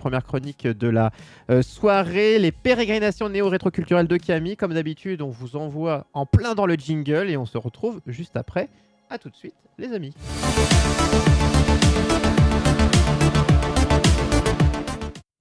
première chronique de la soirée, les pérégrinations néo-rétroculturelles de Camille. Comme d'habitude, on vous envoie en plein dans le jingle et on se retrouve juste après. À tout de suite, les amis.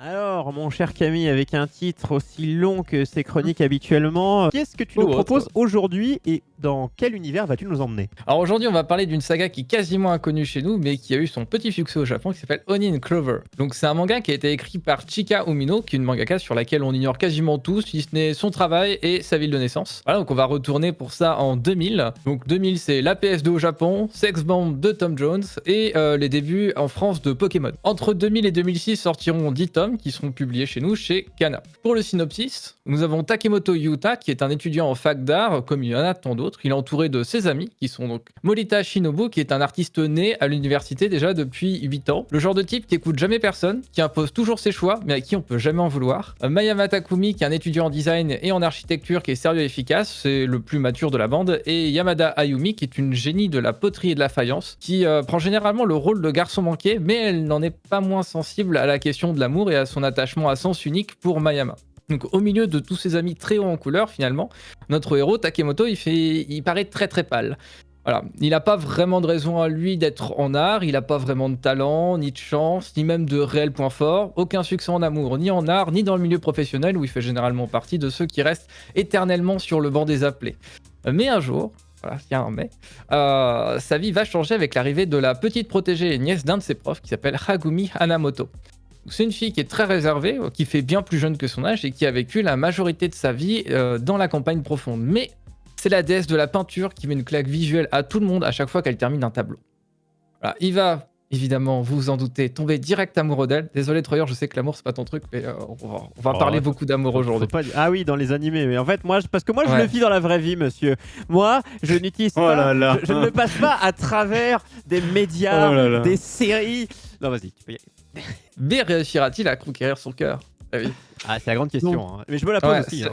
Alors, mon cher Camille, avec un titre aussi long que ses chroniques habituellement, qu'est-ce que tu nous proposes aujourd'hui et dans quel univers vas-tu nous emmener? Alors aujourd'hui, on va parler d'une saga qui est quasiment inconnue chez nous, mais qui a eu son petit succès au Japon, qui s'appelle Oni Clover. Donc c'est un manga qui a été écrit par Chika Umino, qui est une mangaka sur laquelle on ignore quasiment tout, si ce n'est son travail et sa ville de naissance. Voilà, donc on va retourner pour ça en 2000. Donc 2000, c'est la PS2 au Japon, Sex Bomb de Tom Jones et les débuts en France de Pokémon. Entre 2000 et 2006 sortiront 10 tomes qui seront publiés chez nous chez Kana. Pour le synopsis, nous avons Takemoto Yuta, qui est un étudiant en fac d'art, comme il y en a tant d'autres. Il est entouré de ses amis, qui sont donc Morita Shinobu, qui est un artiste né à l'université déjà depuis 8 ans. Le genre de type qui écoute jamais personne, qui impose toujours ses choix, mais à qui on peut jamais en vouloir. Mayama Takumi, qui est un étudiant en design et en architecture, qui est sérieux et efficace, c'est le plus mature de la bande. Et Yamada Ayumi, qui est une génie de la poterie et de la faïence, qui prend généralement le rôle de garçon manqué, mais elle n'en est pas moins sensible à la question de l'amour et à son attachement à sens unique pour Mayama. Donc au milieu de tous ses amis très hauts en couleur, finalement, notre héros Takemoto, il paraît très très pâle. Voilà, il n'a pas vraiment de raison à lui d'être en art, il n'a pas vraiment de talent, ni de chance, ni même de réel point fort, aucun succès en amour, ni en art, ni dans le milieu professionnel où il fait généralement partie de ceux qui restent éternellement sur le banc des appelés. Mais un jour, voilà, il y a un mais, sa vie va changer avec l'arrivée de la petite protégée et nièce d'un de ses profs qui s'appelle Hagumi Hanamoto. C'est une fille qui est très réservée, qui fait bien plus jeune que son âge et qui a vécu la majorité de sa vie dans la campagne profonde. Mais c'est la déesse de la peinture qui met une claque visuelle à tout le monde à chaque fois qu'elle termine un tableau. Voilà, il va, évidemment, vous vous en doutez, tomber direct amoureux d'elle. Désolé Troyer, je sais que l'amour c'est pas ton truc, mais on va parler beaucoup d'amour aujourd'hui. Ah oui, dans les animés, mais en fait, parce que moi je le vis dans la vraie vie, monsieur. Moi, je n'utilise pas, je ne me passe pas à travers des médias, des séries. Non, vas-y, tu peux y aller. Mais réussira-t-il à conquérir son cœur? Oui. Ah, c'est la grande question, hein. Mais je me la pose aussi.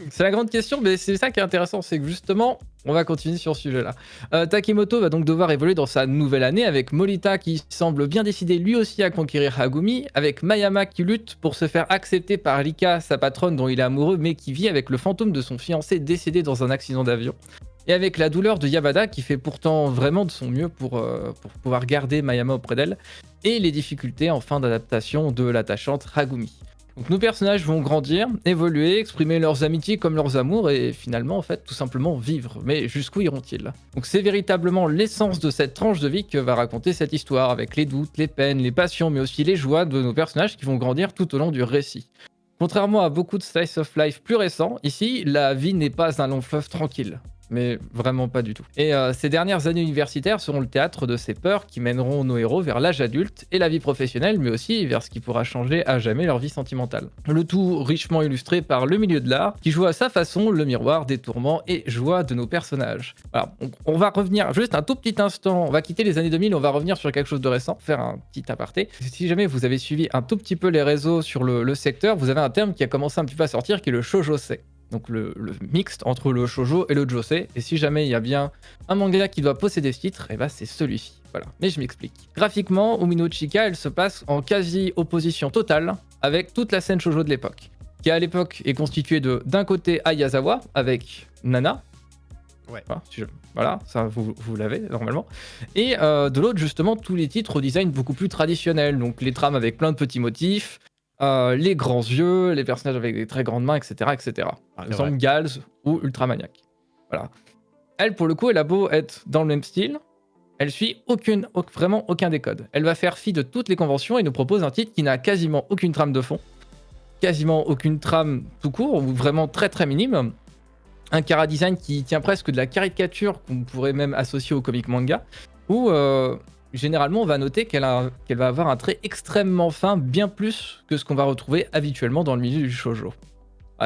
C'est la grande question, mais c'est ça qui est intéressant, c'est que justement, on va continuer sur ce sujet-là. Takemoto va donc devoir évoluer dans sa nouvelle année avec Morita qui semble bien décidé lui aussi à conquérir Hagumi, avec Mayama qui lutte pour se faire accepter par Rika, sa patronne dont il est amoureux, mais qui vit avec le fantôme de son fiancé décédé dans un accident d'avion. Et avec la douleur de Yamada qui fait pourtant vraiment de son mieux pour pouvoir garder Mayama auprès d'elle, et les difficultés en fin d'adaptation de l'attachante Hagumi. Donc nos personnages vont grandir, évoluer, exprimer leurs amitiés comme leurs amours et finalement en fait tout simplement vivre. Mais jusqu'où iront-ils? Donc c'est véritablement l'essence de cette tranche de vie que va raconter cette histoire avec les doutes, les peines, les passions mais aussi les joies de nos personnages qui vont grandir tout au long du récit. Contrairement à beaucoup de slice of life plus récents, ici la vie n'est pas un long fleuve tranquille. Mais vraiment pas du tout. Et ces dernières années universitaires seront le théâtre de ces peurs qui mèneront nos héros vers l'âge adulte et la vie professionnelle, mais aussi vers ce qui pourra changer à jamais leur vie sentimentale. Le tout richement illustré par le milieu de l'art, qui joue à sa façon le miroir des tourments et joies de nos personnages. Voilà, on va revenir juste un tout petit instant, on va quitter les années 2000, on va revenir sur quelque chose de récent, faire un petit aparté. Si jamais vous avez suivi un tout petit peu les réseaux sur le secteur, vous avez un terme qui a commencé un petit peu à sortir, qui est le shōjosei. Donc le mixte entre le shoujo et le josei. Et si jamais il y a bien un manga qui doit posséder ce titre, et bah c'est celui-ci. Voilà, mais je m'explique. Graphiquement, Umino Chika, elle se passe en quasi-opposition totale avec toute la scène shoujo de l'époque. Qui à l'époque est constituée d'un côté Ayazawa avec Nana. Ouais. Voilà, ça vous l'avez normalement. Et de l'autre justement tous les titres au design beaucoup plus traditionnel. Donc les trames avec plein de petits motifs. Les grands yeux, les personnages avec des très grandes mains, etc. etc. Par exemple, Gals ou Ultramaniac. Voilà. Elle, pour le coup, elle a beau être dans le même style, elle suit vraiment aucun des codes. Elle va faire fi de toutes les conventions et nous propose un titre qui n'a quasiment aucune trame de fond, quasiment aucune trame tout court, ou vraiment très très minime. Un chara-design qui tient presque de la caricature qu'on pourrait même associer au comic manga, où généralement, on va noter qu'elle va avoir un trait extrêmement fin, bien plus que ce qu'on va retrouver habituellement dans le milieu du shoujo.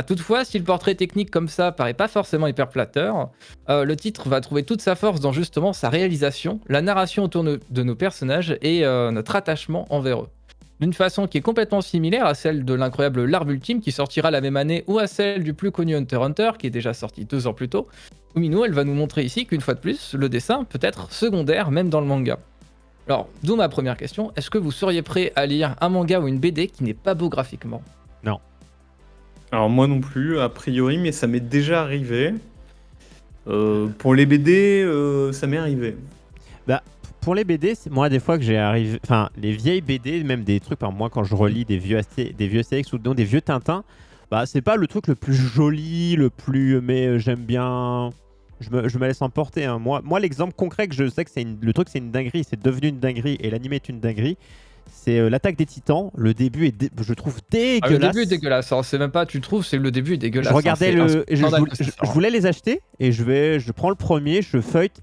Toutefois, si le portrait technique comme ça paraît pas forcément hyper flatteur, le titre va trouver toute sa force dans justement sa réalisation, la narration autour de nos personnages et notre attachement envers eux. D'une façon qui est complètement similaire à celle de l'incroyable L'Arbre Ultime qui sortira la même année ou à celle du plus connu Hunter x Hunter qui est déjà sorti 2 ans plus tôt, Umino elle va nous montrer ici qu'une fois de plus, le dessin peut être secondaire même dans le manga. Alors, d'où ma première question, est-ce que vous seriez prêt à lire un manga ou une BD qui n'est pas beau graphiquement? Non. Alors moi non plus, a priori, mais ça m'est déjà arrivé. Pour les BD, ça m'est arrivé. Bah, pour les BD, c'est moi des fois que j'ai arrivé... Enfin, les vieilles BD, même des trucs, par moi quand je relis des vieux Astérix ou des vieux Tintin, bah c'est pas le truc le plus joli, mais j'aime bien... Je me laisse emporter. Hein. Moi l'exemple concret que je sais que le truc c'est une dinguerie, c'est devenu une dinguerie et l'anime est une dinguerie, c'est l'attaque des Titans. Le début est, je trouve, dégueulasse. Le début est dégueulasse. Alors, c'est même pas tu trouves, c'est le début est dégueulasse. Je regardais je voulais les acheter et je prends le premier, je feuillete.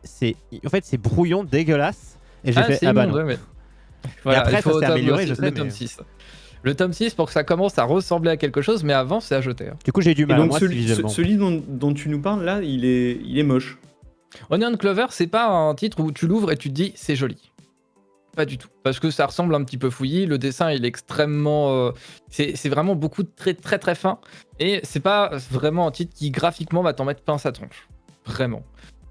En fait, c'est brouillon, dégueulasse. Et j'ai fait bah non. Ouais, mais... Voilà, et après, ça s'est amélioré, je sais. Le tome 6. Le tome 6 pour que ça commence à ressembler à quelque chose, mais avant, c'est à jeter. Hein. Du coup, j'ai du mal. Et donc, celui dont tu nous parles là, il est moche. Onion Clover, c'est pas un titre où tu l'ouvres et tu te dis c'est joli. Pas du tout, parce que ça ressemble un petit peu fouillis. Le dessin, il est extrêmement, c'est vraiment beaucoup de très très très fin, et c'est pas vraiment un titre qui graphiquement va t'en mettre plein sa tronche, vraiment.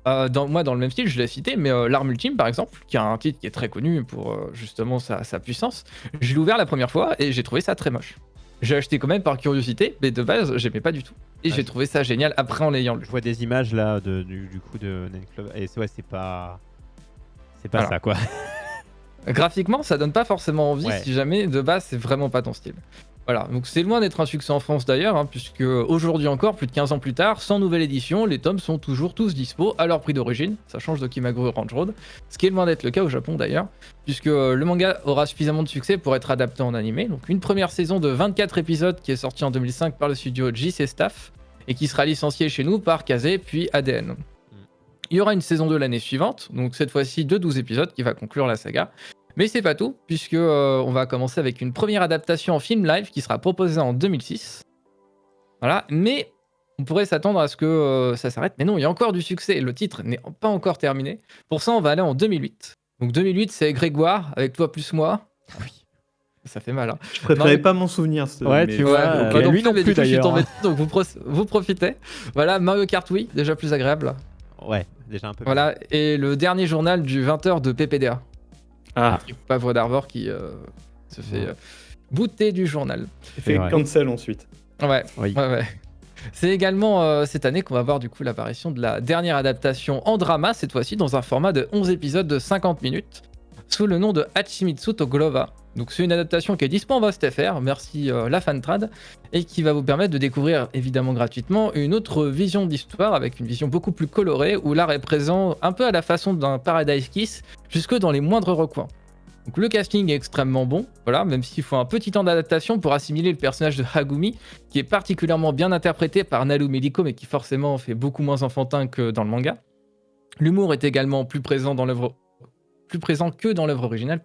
Dans le même style, je l'ai cité, mais L'Arme Ultime par exemple, qui est un titre qui est très connu pour justement sa puissance. Je l'ai ouvert la première fois et j'ai trouvé ça très moche. J'ai acheté quand même par curiosité, mais de base, j'aimais pas du tout. Et j'ai trouvé ça génial après en l'ayant lu. Je vois des images là du coup de Onion Clover, et c'est pas voilà. Ça quoi. Graphiquement, ça donne pas forcément envie si jamais de base c'est vraiment pas ton style. Voilà, donc c'est loin d'être un succès en France d'ailleurs, hein, puisque aujourd'hui encore, plus de 15 ans plus tard, sans nouvelle édition, les tomes sont toujours tous dispo à leur prix d'origine. Ça change de Kimagure Range Road, ce qui est loin d'être le cas au Japon d'ailleurs, puisque le manga aura suffisamment de succès pour être adapté en animé. Donc une première saison de 24 épisodes qui est sortie en 2005 par le studio JC Staff et qui sera licenciée chez nous par Kazé puis ADN. Il y aura une saison 2 l'année suivante, donc cette fois-ci de 12 épisodes qui va conclure la saga. Mais c'est pas tout, puisque on va commencer avec une première adaptation en film live qui sera proposée en 2006. Voilà, mais on pourrait s'attendre à ce que ça s'arrête. Mais non, il y a encore du succès, le titre n'est pas encore terminé. Pour ça, on va aller en 2008. Donc 2008, c'est Grégoire, avec toi plus moi. Oui. Ça fait mal. Hein. Je préférais pas m'en souvenir. Ouais, tu vois. Lui non plus d'ailleurs. Donc vous profitez. Voilà, Mario Kart Wii, déjà plus agréable. Ouais, déjà un peu. Voilà, et le dernier journal du 20h de PPDA. Pavre d'Arvor qui se fait booter du journal. Il fait cancel ensuite. Ouais. C'est également cette année qu'on va voir du coup l'apparition de la dernière adaptation en drama, cette fois-ci dans un format de 11 épisodes de 50 minutes, sous le nom de Hachimitsu to Glova. Donc c'est une adaptation qui est dispo en VostFR, merci la Fantrad, et qui va vous permettre de découvrir évidemment gratuitement une autre vision d'histoire avec une vision beaucoup plus colorée où l'art est présent un peu à la façon d'un Paradise Kiss, jusque dans les moindres recoins. Donc le casting est extrêmement bon, voilà, même s'il faut un petit temps d'adaptation pour assimiler le personnage de Hagumi, qui est particulièrement bien interprété par Nalu Meliko, mais qui forcément fait beaucoup moins enfantin que dans le manga. L'humour est également plus présent que dans l'œuvre originale,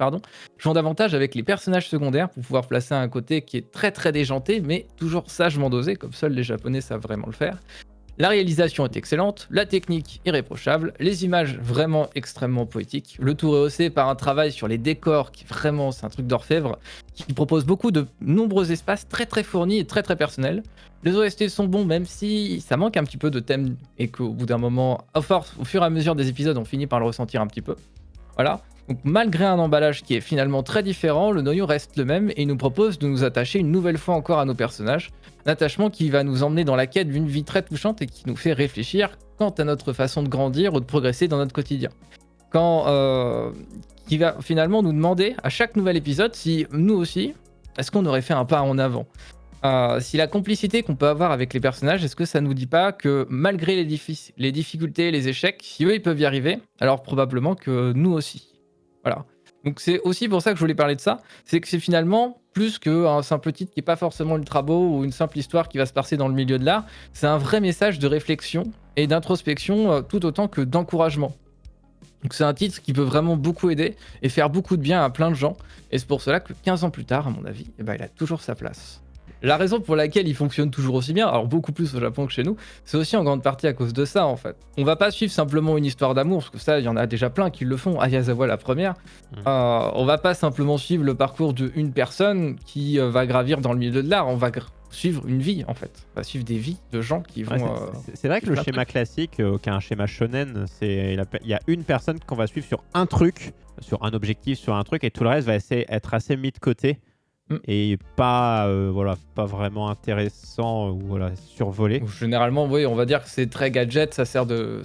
jouant davantage avec les personnages secondaires pour pouvoir placer un côté qui est très très déjanté, mais toujours sagement dosé, comme seuls les Japonais savent vraiment le faire. La réalisation est excellente, la technique irréprochable, les images vraiment extrêmement poétiques, le tout rehaussé par un travail sur les décors qui vraiment c'est un truc d'orfèvre, qui propose beaucoup de nombreux espaces très très fournis et très très personnels. Les OST sont bons même si ça manque un petit peu de thème et qu'au bout d'un moment, au fur et à mesure des épisodes, on finit par le ressentir un petit peu. Voilà, donc malgré un emballage qui est finalement très différent, le noyau reste le même et il nous propose de nous attacher une nouvelle fois encore à nos personnages. Un attachement qui va nous emmener dans la quête d'une vie très touchante et qui nous fait réfléchir quant à notre façon de grandir ou de progresser dans notre quotidien. Qui va finalement nous demander à chaque nouvel épisode si nous aussi, est-ce qu'on aurait fait un pas en avant ? Si la complicité qu'on peut avoir avec les personnages, est-ce que ça nous dit pas que malgré les difficultés, les échecs, si eux ils peuvent y arriver, alors probablement que nous aussi. Voilà. Donc c'est aussi pour ça que je voulais parler de ça, c'est que c'est finalement plus qu'un simple titre qui est pas forcément ultra beau ou une simple histoire qui va se passer dans le milieu de l'art, c'est un vrai message de réflexion et d'introspection tout autant que d'encouragement. Donc c'est un titre qui peut vraiment beaucoup aider et faire beaucoup de bien à plein de gens, et c'est pour cela que 15 ans plus tard, à mon avis, il a toujours sa place. La raison pour laquelle il fonctionne toujours aussi bien, alors beaucoup plus au Japon que chez nous, c'est aussi en grande partie à cause de ça en fait. On va pas suivre simplement une histoire d'amour, parce que ça, il y en a déjà plein qui le font, Ayazawa la première. On va pas simplement suivre le parcours d'une personne qui va gravir dans le milieu de l'art, on va suivre une vie en fait, va suivre des vies de gens qui vont. Ouais, c'est vrai que le plein de schéma classique, qui est un schéma shonen, il y a une personne qu'on va suivre sur un truc, sur un objectif, sur un truc, et tout le reste va être assez mis de côté et pas, voilà, pas vraiment intéressant ou voilà, survolé. Généralement, oui, on va dire que c'est très gadget, ça sert de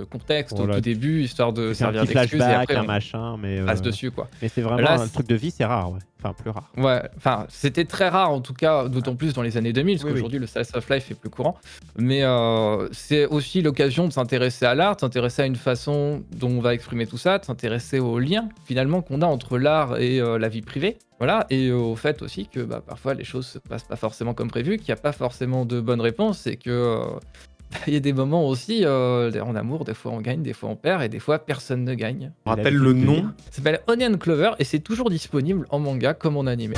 contexte Voilà, au tout début, histoire de C'est un servir petit d'excuse et flashback, après un on machin, mais passe dessus quoi. c'est vraiment Là, un truc de vie, c'est rare, ouais. Enfin, plus rare. Ouais, enfin, c'était très rare en tout cas, d'autant plus dans les années 2000, parce Oui, qu'aujourd'hui le slice of life est plus courant. Mais c'est aussi l'occasion de s'intéresser à l'art, de s'intéresser à une façon dont on va exprimer tout ça, de s'intéresser aux liens finalement qu'on a entre l'art et la vie privée. Voilà, et au fait aussi que parfois les choses se passent pas forcément comme prévu, qu'il n'y a pas forcément de bonnes réponses et que il y a des moments aussi en amour, des fois on gagne, des fois on perd et des fois personne ne gagne. On rappelle le nom. Ça s'appelle Onion Clover et c'est toujours disponible en manga comme en animé.